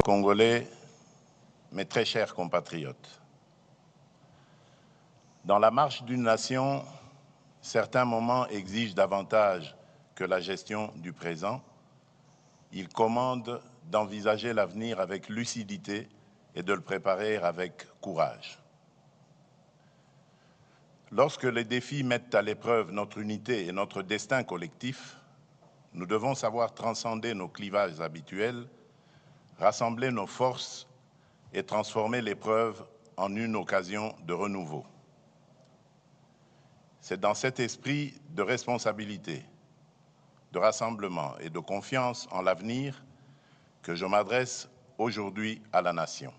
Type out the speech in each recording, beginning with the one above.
Congolais, mes très chers compatriotes, dans la marche d'une nation, certains moments exigent davantage que la gestion du présent. Ils commandent d'envisager l'avenir avec lucidité et de le préparer avec courage. Lorsque les défis mettent à l'épreuve notre unité et notre destin collectif, nous devons savoir transcender nos clivages habituels, rassembler nos forces et transformer l'épreuve en une occasion de renouveau. C'est dans cet esprit de responsabilité, de rassemblement et de confiance en l'avenir que je m'adresse aujourd'hui à la nation.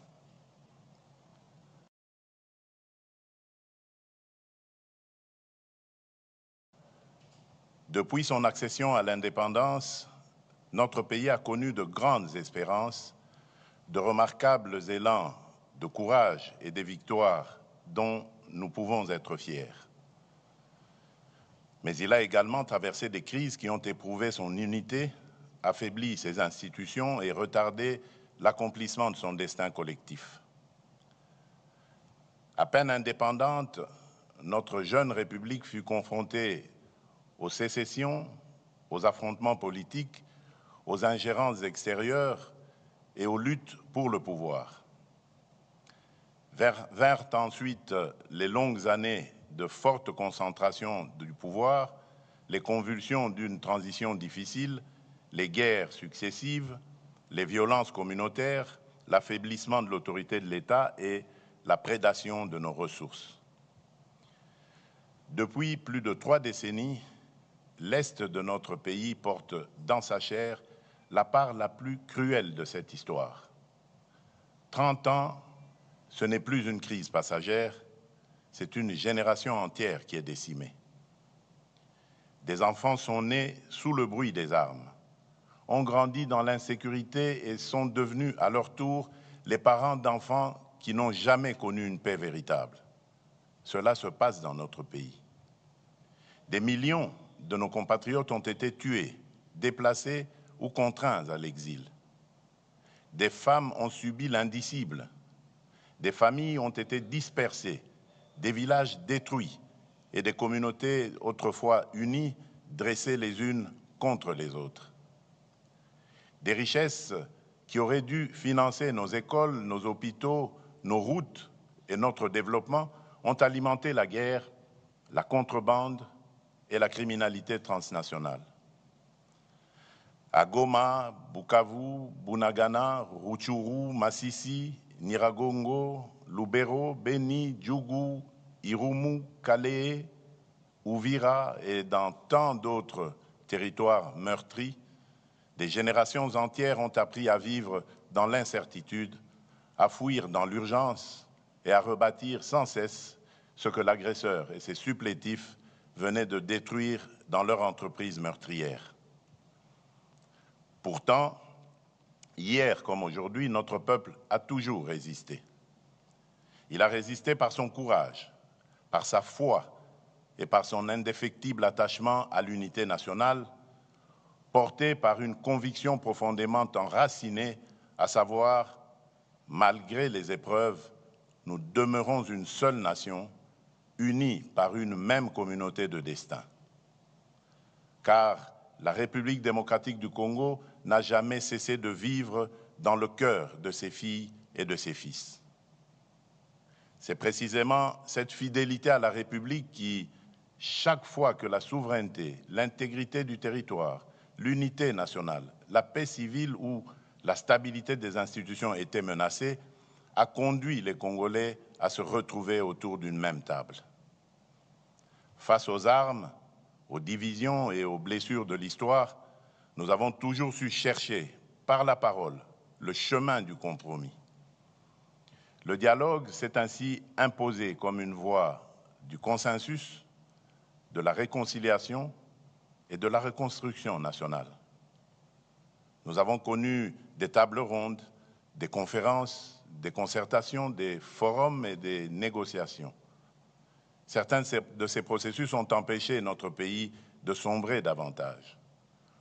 Depuis son accession à l'indépendance, notre pays a connu de grandes espérances, de remarquables élans de courage et des victoires dont nous pouvons être fiers. Mais il a également traversé des crises qui ont éprouvé son unité, affaibli ses institutions et retardé l'accomplissement de son destin collectif. À peine indépendante, notre jeune République fut confrontée aux sécessions, aux affrontements politiques, aux ingérences extérieures et aux luttes pour le pouvoir. Vinrent ensuite les longues années de forte concentration du pouvoir, les convulsions d'une transition difficile, les guerres successives, les violences communautaires, l'affaiblissement de l'autorité de l'État et la prédation de nos ressources. Depuis plus de 3 décennies, l'Est de notre pays porte dans sa chair la part la plus cruelle de cette histoire. 30 ans, ce n'est plus une crise passagère, c'est une génération entière qui est décimée. Des enfants sont nés sous le bruit des armes, ont grandi dans l'insécurité et sont devenus à leur tour les parents d'enfants qui n'ont jamais connu une paix véritable. Cela se passe dans notre pays. Des millions de nos compatriotes ont été tués, déplacés ou contraints à l'exil. Des femmes ont subi l'indicible. Des familles ont été dispersées, des villages détruits et des communautés autrefois unies dressées les unes contre les autres. Des richesses qui auraient dû financer nos écoles, nos hôpitaux, nos routes et notre développement ont alimenté la guerre, la contrebande et la criminalité transnationale. À Goma, Bukavu, Bunagana, Rutshuru, Masisi, Nyiragongo, Lubero, Beni, Djougou, Irumu, Calais, Uvira et dans tant d'autres territoires meurtris, des générations entières ont appris à vivre dans l'incertitude, à fuir dans l'urgence et à rebâtir sans cesse ce que l'agresseur et ses supplétifs venaient de détruire dans leur entreprise meurtrière. Pourtant, hier comme aujourd'hui, notre peuple a toujours résisté. Il a résisté par son courage, par sa foi et par son indéfectible attachement à l'unité nationale, porté par une conviction profondément enracinée, à savoir, malgré les épreuves, nous demeurons une seule nation, unie par une même communauté de destin. Car la République démocratique du Congo n'a jamais cessé de vivre dans le cœur de ses filles et de ses fils. C'est précisément cette fidélité à la République qui, chaque fois que la souveraineté, l'intégrité du territoire, l'unité nationale, la paix civile ou la stabilité des institutions étaient menacées, a conduit les Congolais à se retrouver autour d'une même table. Face aux armes, aux divisions et aux blessures de l'histoire, nous avons toujours su chercher, par la parole, le chemin du compromis. Le dialogue s'est ainsi imposé comme une voie du consensus, de la réconciliation et de la reconstruction nationale. Nous avons connu des tables rondes, des conférences, des concertations, des forums et des négociations. Certains de ces processus ont empêché notre pays de sombrer davantage.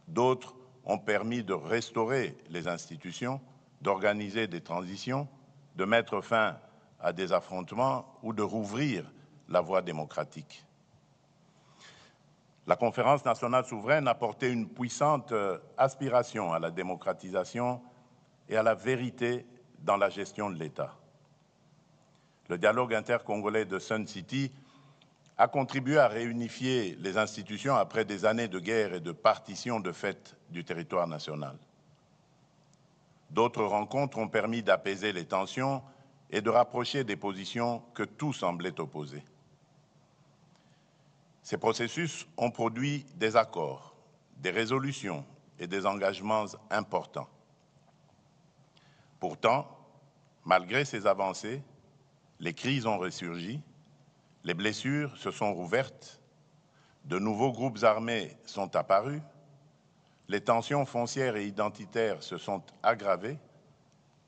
D'autres ont permis de restaurer les institutions, d'organiser des transitions, de mettre fin à des affrontements ou de rouvrir la voie démocratique. La conférence nationale souveraine a porté une puissante aspiration à la démocratisation et à la vérité dans la gestion de l'État. Le dialogue intercongolais de Sun City a contribué à réunifier les institutions après des années de guerre et de partition de fait du territoire national. D'autres rencontres ont permis d'apaiser les tensions et de rapprocher des positions que tout semblait opposer. Ces processus ont produit des accords, des résolutions et des engagements importants. Pourtant, malgré ces avancées, les crises ont ressurgi, les blessures se sont rouvertes, de nouveaux groupes armés sont apparus, les tensions foncières et identitaires se sont aggravées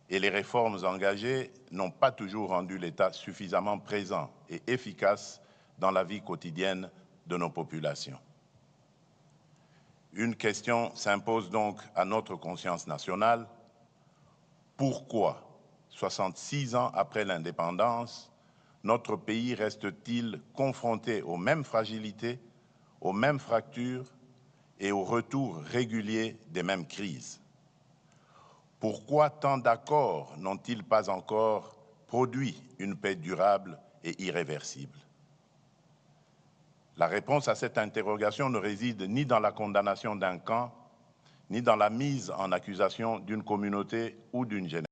et les réformes engagées n'ont pas toujours rendu l'État suffisamment présent et efficace dans la vie quotidienne de nos populations. Une question s'impose donc à notre conscience nationale. Pourquoi, 66 ans après l'indépendance, notre pays reste-t-il confronté aux mêmes fragilités, aux mêmes fractures et au retour régulier des mêmes crises? Pourquoi tant d'accords n'ont-ils pas encore produit une paix durable et irréversible? La réponse à cette interrogation ne réside ni dans la condamnation d'un camp, ni dans la mise en accusation d'une communauté ou d'une génération.